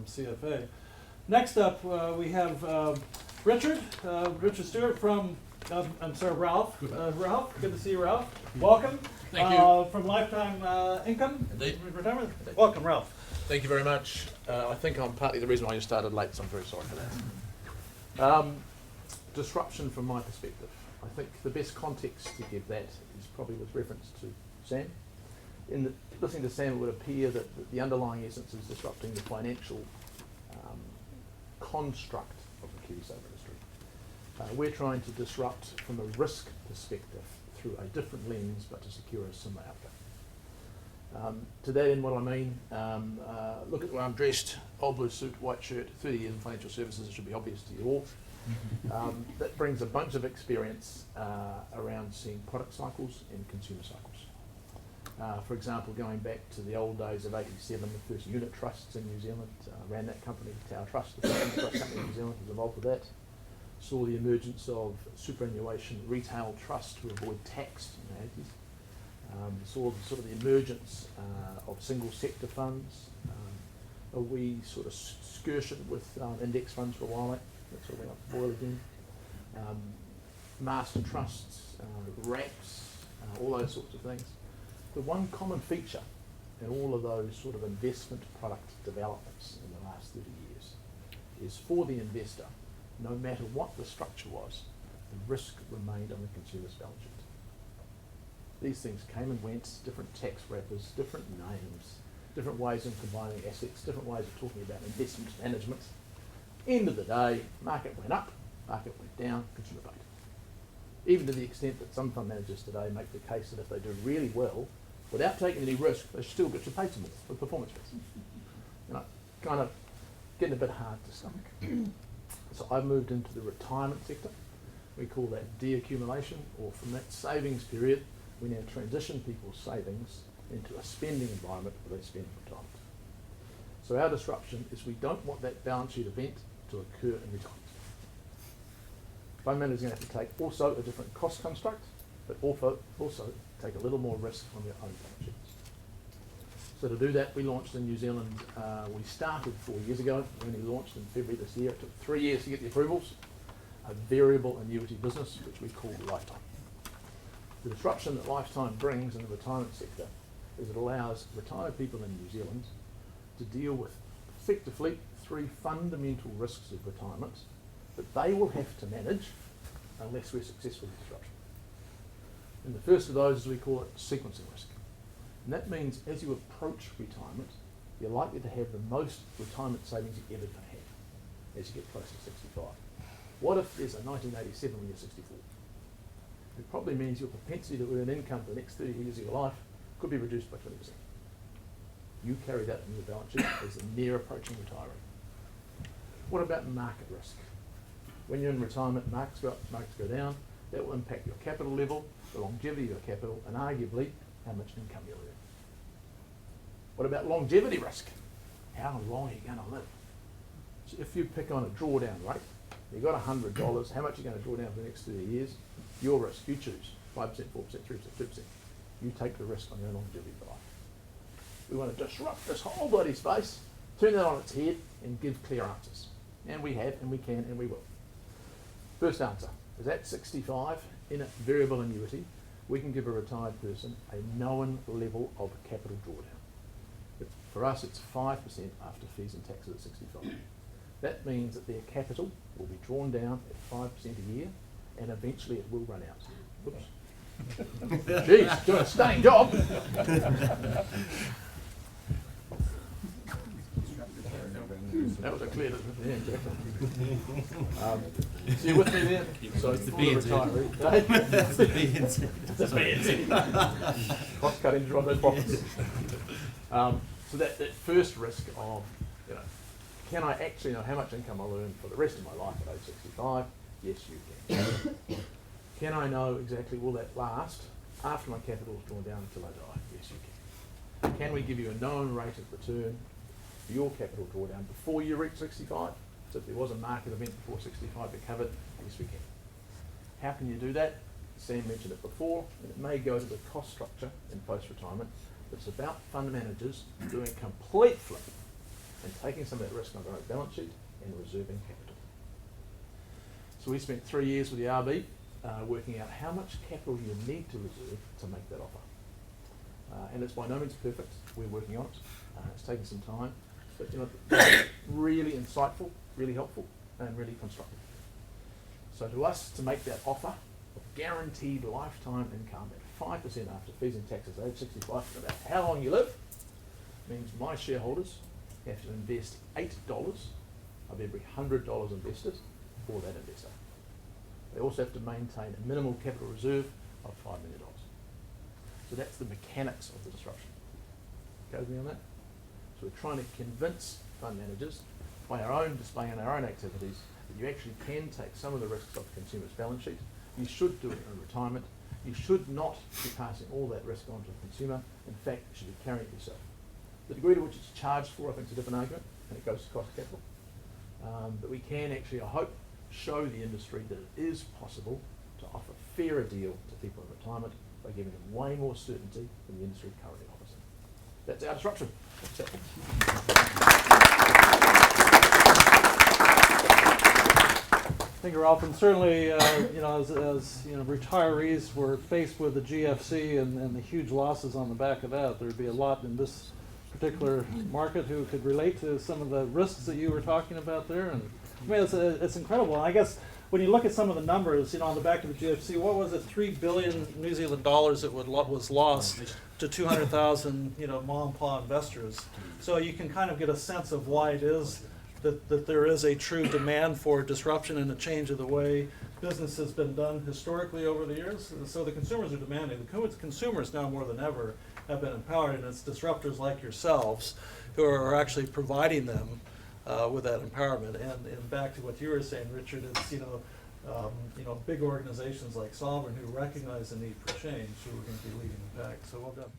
from CFA. Next up, we have Richard Stewart from, Ralph. Ralph, good to see you, Ralph. Welcome. Thank you. From Lifetime Income. Indeed. Retirement. Indeed. Welcome, Ralph. Thank you very much. I think I'm partly the reason why you started late, so I'm very sorry for that. Disruption from my perspective. I think the best context to give that is probably with reference to Sam. Listening to Sam, it would appear that the underlying essence is disrupting the financial construct of the KiwiSaver industry. We're trying to disrupt from a risk perspective through a different lens, but to secure a similar outcome. To that end, what I mean, look at where I'm dressed, old blue suit, white shirt, 30 years in financial services, it should be obvious to you all. That brings a bunch of experience around seeing product cycles and consumer cycles. For example, going back to the old days of '87, the first unit trusts in New Zealand, ran that company, Tower Trust, the first trust company in New Zealand, was involved with that. Saw the emergence of superannuation retail trust to avoid tax in the 80s. Saw the emergence of single sector funds. We sort of skirted with index funds for a while. That sort of went up the boil again. Master trusts, wraps, all those sorts of things. The one common feature in all of those sort of investment product developments in the last 30 years is for the investor, no matter what the structure was, the risk remained on the consumer's balance sheet. These things came and went, different tax wrappers, different names, different ways of combining assets, different ways of talking about investment management. End of the day, market went up, market went down, consumer paid. Even to the extent that some fund managers today make the case that if they do really well, without taking any risk, they still get to pay some more for performance fees. Kind of getting a bit hard to stomach. So I've moved into the retirement sector. We call that deaccumulation, or from that savings period, we now transition people's savings into a spending environment where they spend retirement. So our disruption is we don't want that balance sheet event to occur in retirement. Fund managers are going to have to take also a different cost construct, but also take a little more risk on their own balance sheets. So to do that, we launched in New Zealand. We started 4 years ago. We only launched in February this year. It took 3 years to get the approvals. A variable annuity business, which we call Lifetime. The disruption that Lifetime brings in the retirement sector is it allows retired people in New Zealand to deal with effectively 3 fundamental risks of retirement that they will have to manage unless we're successful with disruption. And the first of those, as we call it, sequencing risk. And that means as you approach retirement, you're likely to have the most retirement savings you ever can have as you get close to 65. What if there's a 1987 when you're 64? It probably means your propensity to earn income for the next 30 years of your life could be reduced by 20%. You carry that in your balance sheet as a near approaching retiree. What about market risk? When you're in retirement, markets go up, markets go down. That will impact your capital level, the longevity of your capital, and arguably how much income you'll earn. What about longevity risk? How long are you going to live? So if you pick on a drawdown rate, you've got $100, how much are you going to draw down for the next 30 years? Your risk, you choose 5%, 4%, 3%, 2%. You take the risk on your longevity for life. We want to disrupt this whole bloody space, turn that on its head, and give clear answers. And we have, and we can, and we will. First answer is at 65 in a variable annuity, we can give a retired person a known level of capital drawdown. For us, it's 5% after fees and taxes at 65. That means that their capital will be drawn down at 5% a year, and eventually it will run out. Whoops. Geez, doing a stunning job. That was a clear, yeah, exactly. So you're with me there? So it's the BNZ. That's the BNZ. That's the BNZ. Cost cutting to drive those profits. So that first risk of, can I actually know how much income I'll earn for the rest of my life at age 65? Yes, you can. Can I know exactly will that last after my capital is drawn down until I die? Yes, you can. Can we give you a known rate of return for your capital drawdown before you reach 65? So if there was a market event before 65 to cover it, yes, we can. How can you do that? Sam mentioned it before, and it may go to the cost structure in post-retirement, but it's about fund managers doing a complete flip and taking some of that risk on their own balance sheet and reserving capital. So we spent 3 years with the RB working out how much capital you need to reserve to make that offer. And it's by no means perfect. We're working on it. It's taking some time, but really insightful, really helpful, and really constructive. So to us, to make that offer of guaranteed lifetime income at 5% after fees and taxes, age 65, no matter how long you live, means my shareholders have to invest $8 of every $100 invested for that investor. They also have to maintain a minimal capital reserve of $5 million. So that's the mechanics of the disruption. Goes me on that? So we're trying to convince fund managers by our own display and our own activities that you actually can take some of the risks off the consumer's balance sheet. You should do it in retirement. You should not be passing all that risk on to the consumer. In fact, you should be carrying it yourself. The degree to which it's charged for, I think, is a different argument, and it goes to cost of capital. But we can actually, I hope, show the industry that it is possible to offer a fairer deal to people in retirement by giving them way more certainty than the industry currently offers them. That's our disruption. Thank you, Ralph. And certainly, as retirees were faced with the GFC and the huge losses on the back of that, there'd be a lot in this particular market who could relate to some of the risks that you were talking about there. And I mean, it's incredible. And I guess when you look at some of the numbers, on the back of the GFC, what was it? 3 billion New Zealand dollars that was lost to 200,000, mom and pop investors. So you can kind of get a sense of why it is that there is a true demand for disruption and a change of the way business has been done historically over the years. And so the consumers are demanding. The consumers now more than ever have been empowered, and it's disruptors like yourselves who are actually providing them with that empowerment. And back to what you were saying, Richard, it's big organizations like Sovereign who recognize the need for change who are going to be leading the pack. So well done.